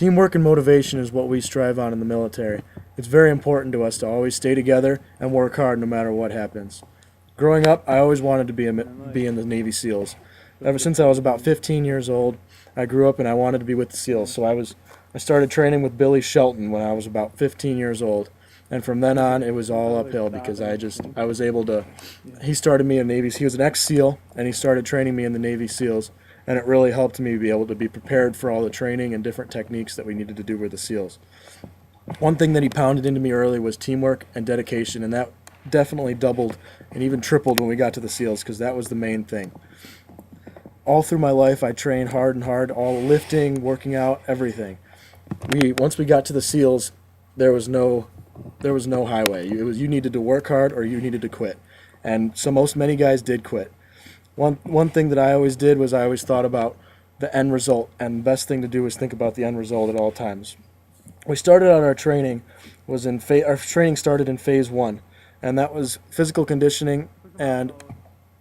Teamwork and motivation is what we strive on in the military. It's very important to us to always stay together and work hard no matter what happens. Growing up, I always wanted to be in the Navy SEALs. Ever since I was about 15 years old, I grew up and I wanted to be with the SEALs. So I started training with Billy Shelton when I was about 15 years old. And from then on, it was all uphill because I was able to, he started me in Navy, he was an ex-SEAL, and he started training me in the Navy SEALs. And it really helped me be able to be prepared for all the training and different techniques that we needed to do with the SEALs. One thing that he pounded into me early was teamwork and dedication, and that definitely doubled and even tripled when we got to the SEALs because that was the main thing. All through my life, I trained hard and hard, all lifting, working out, everything. Once we got to the SEALs, there was no highway. You needed to work hard or you needed to quit, and so many guys did quit. One thing that I always did was I always thought about the end result, and the best thing to do is think about the end result at all times. We started out our training our training started in phase 1, and that was physical conditioning and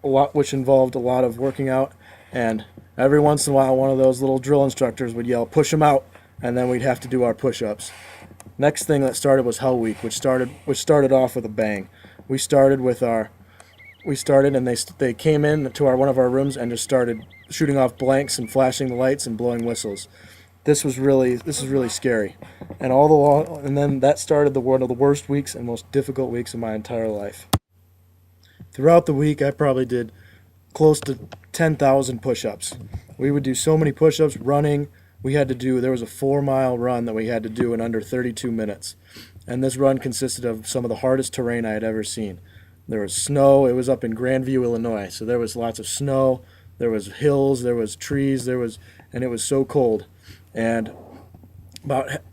which involved a lot of working out, and every once in a while one of those little drill instructors would yell, "Push them out," and then we'd have to do our push-ups. Next thing that started was Hell Week, which started off with a bang. We started and they came in to one of our rooms and just started shooting off blanks and flashing the lights and blowing whistles. This was really scary, and then that started one of the worst weeks and most difficult weeks of my entire life. Throughout the week, I probably did close to 10,000 push-ups. We would do so many push-ups, running. There was a 4-mile run that we had to do in under 32 minutes, and this run consisted of some of the hardest terrain I had ever seen. There was snow. It was up in Grandview, Illinois, so there was lots of snow. There was hills. There was trees. And it was so cold. And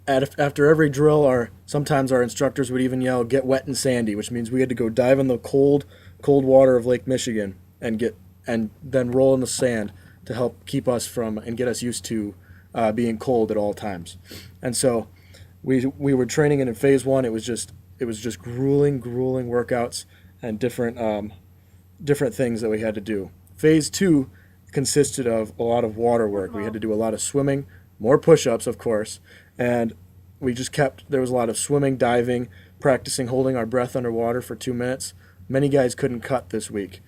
after every drill, sometimes our instructors would even yell, "Get wet and sandy," which means we had to go dive in the cold water of Lake Michigan and then roll in the sand to help keep us from and get us used to being cold at all times. And so we were training, and in phase 1, it was just grueling workouts and different things that we had to do. Phase 2 consisted of a lot of water work. We had to do a lot of swimming, more push-ups, of course, and there was a lot of swimming, diving, practicing holding our breath underwater for 2 minutes. Many guys couldn't cut this week.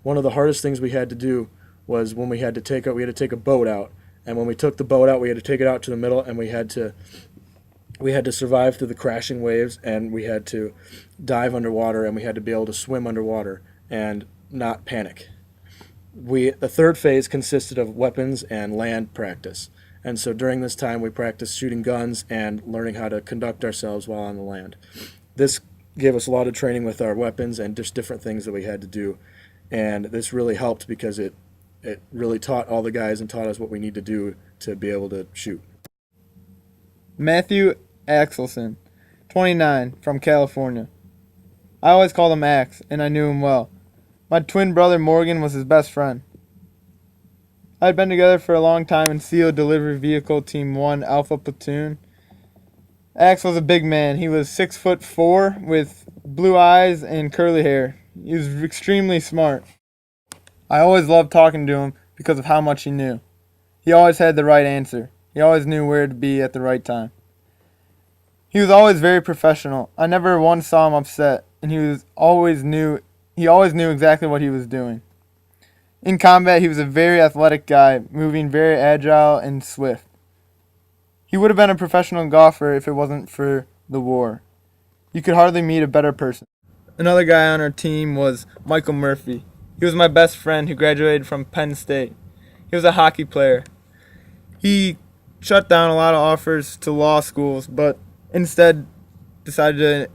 One of the hardest things we had to do was when we had to take a boat out, and when we took the boat out, we had to take it out to the middle, and we had to survive through the crashing waves, and we had to dive underwater, and we had to be able to swim underwater and not panic. The third phase consisted of weapons and land practice. And so during this time, we practiced shooting guns and learning how to conduct ourselves while on the land. This gave us a lot of training with our weapons and just different things that we had to do. And this really helped because it really taught all the guys and taught us what we need to do to be able to shoot. Matthew Axelson, 29, from California. I always called him Axe, and I knew him well. My twin brother Morgan was his best friend. I had been together for a long time in SEAL Delivery Vehicle Team 1 Alpha Platoon. Axe was a big man. He was 6'4" with blue eyes and curly hair. He was extremely smart. I always loved talking to him because of how much he knew. He always had the right answer. He always knew where to be at the right time. He was always very professional. I never once saw him upset, and he always knew exactly what he was doing. In combat, he was a very athletic guy, moving very agile and swift. He would have been a professional golfer if it wasn't for the war. You could hardly meet a better person. Another guy on our team was Michael Murphy. He was my best friend who graduated from Penn State. He was a hockey player. He shut down a lot of offers to law schools, but instead decided to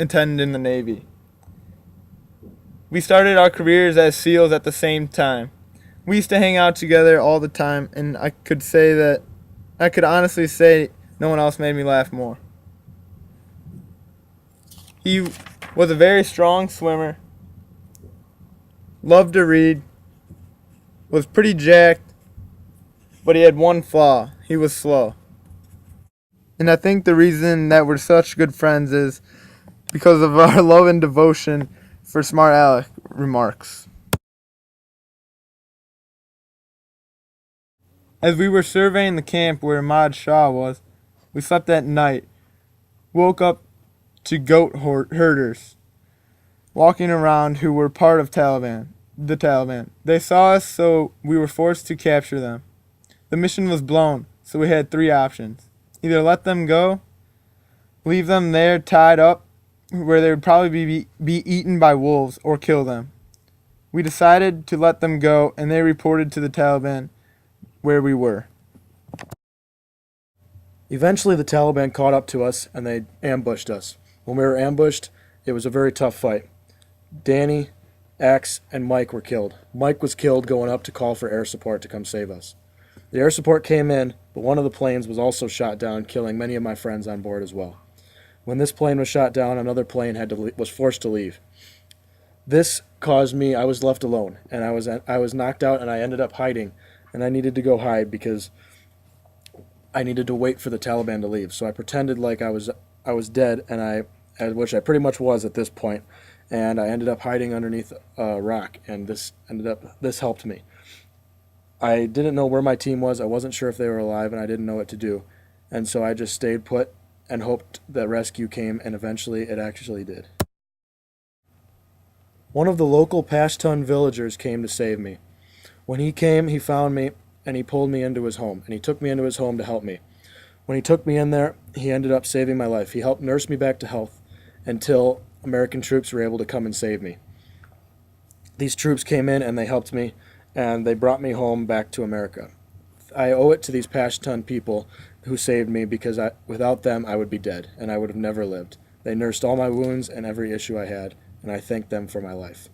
attend in the Navy. We started our careers as SEALs at the same time. We used to hang out together all the time, and I could honestly say no one else made me laugh more. He was a very strong swimmer, loved to read, was pretty jacked, but he had one flaw. He was slow. And I think the reason that we're such good friends is because of our love and devotion for smart aleck remarks. As we were surveying the camp where Ahmad Shah was, we slept at night, woke up to goat herders walking around who were part of the Taliban. They saw us, so we were forced to capture them. The mission was blown, so we had 3 options. Either let them go, leave them there tied up where they would probably be eaten by wolves, or kill them. We decided to let them go, and they reported to the Taliban where we were. Eventually, the Taliban caught up to us and they ambushed us. When we were ambushed, it was a very tough fight. Danny, Axe, and Mike were killed. Mike was killed going up to call for air support to come save us. The air support came in, but one of the planes was also shot down, killing many of my friends on board as well. When this plane was shot down, another plane was forced to leave. This caused me, I was left alone, and I was knocked out, and I ended up hiding, and I needed to go hide because I needed to wait for the Taliban to leave. So I pretended like I was dead, which I pretty much was at this point, and I ended up hiding underneath a rock, and this helped me. I didn't know where my team was. I wasn't sure if they were alive, and I didn't know what to do, and so I just stayed put and hoped that rescue came, and eventually it actually did. One of the local Pashtun villagers came to save me. When he came, he found me, and he pulled me into his home, and he took me into his home to help me. When he took me in there, he ended up saving my life. He helped nurse me back to health until American troops were able to come and save me. These troops came in and they helped me, and they brought me home back to America. I owe it to these Pashtun people who saved me, because without them I would be dead, and I would have never lived. They nursed all my wounds and every issue I had, and I thank them for my life.